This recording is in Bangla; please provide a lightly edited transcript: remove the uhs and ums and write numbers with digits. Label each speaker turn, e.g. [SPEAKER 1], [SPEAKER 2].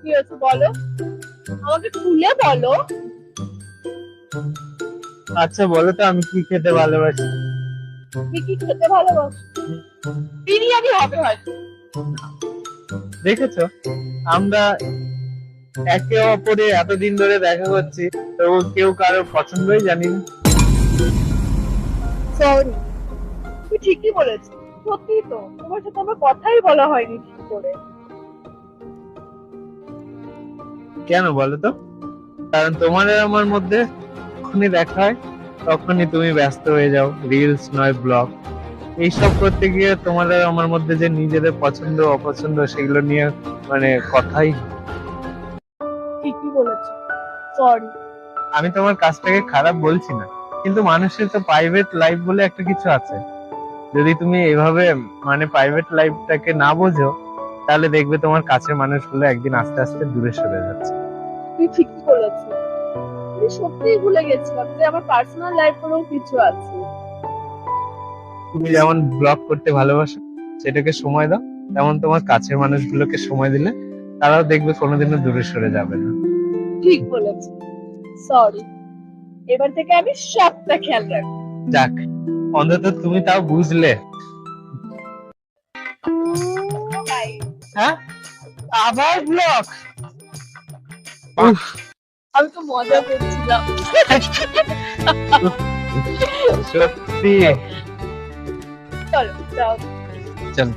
[SPEAKER 1] কি হয়েছে বলো, আমাকে খুলে বলো।
[SPEAKER 2] আচ্ছা বলো তো, আমি কি খেতে ভালোবাসি?
[SPEAKER 1] তুমি কি খেতে ভালোবাসো? বিরিয়ানি হবে হয়তো।
[SPEAKER 2] দেখেছো, আমরা একে অপরে এতদিন ধরে দেখা করছি, তো কেউ কারোর পছন্দই জানি না।
[SPEAKER 1] সরি, তুমি ঠিকই বলেছো। সত্যি তো, তোমার সাথে আমার কথাই বলা হয়নি ঠিক করে।
[SPEAKER 2] কেন বলো তো? কারণ তোমার আর আমার মধ্যে যখনই দেখা হয় তখনই তুমি ব্যস্ত হয়ে যাও, রিলস নয় ব্লগ এইসব করতে গিয়ে তোমার আর আমার মধ্যে যে নিজেদের পছন্দ অপছন্দ সেগুলো নিয়ে মানে কথাই হয়।
[SPEAKER 1] ঠিকই বলেছো, সরি।
[SPEAKER 2] আমি তোমার কাজটাকে খারাপ বলছি না, কিন্তু মানুষের তো প্রাইভেট লাইফ বলে একটা কিছু আছে। যদি তুমি এভাবে মানে প্রাইভেট লাইফটাকে না বোঝো, তাহলে দেখবে তোমার কাছের মানুষগুলো একদিন আস্তে আস্তে দূরে সরে যাচ্ছে।
[SPEAKER 1] তুমি ঠিকই বলেছো, আমি সত্যিই ভুলে গেছিলাম যে আমার পার্সোনাল লাইফ বলেও কিছু আছে।
[SPEAKER 2] তুমি যেমন ব্লগ করতে ভালোবাসো, সেটাকে সময় দাও, তেমন তোমার কাছের মানুষগুলোকে সময় দিলে তারাও দেখবে কোনোদিনও দূরে সরে যাবে না।
[SPEAKER 1] ঠিক বলেছো, সরি। এবার থেকে আমি সবটা খেয়াল রাখবো।
[SPEAKER 2] যাক, অন্তত তুমি তাও বুঝলে।
[SPEAKER 1] বাই।
[SPEAKER 2] হ্যাঁ, আবার ব্লগ?
[SPEAKER 1] আমি তো মজা করছিলাম।
[SPEAKER 2] সত্যি।
[SPEAKER 1] চলো যাও।
[SPEAKER 2] চল।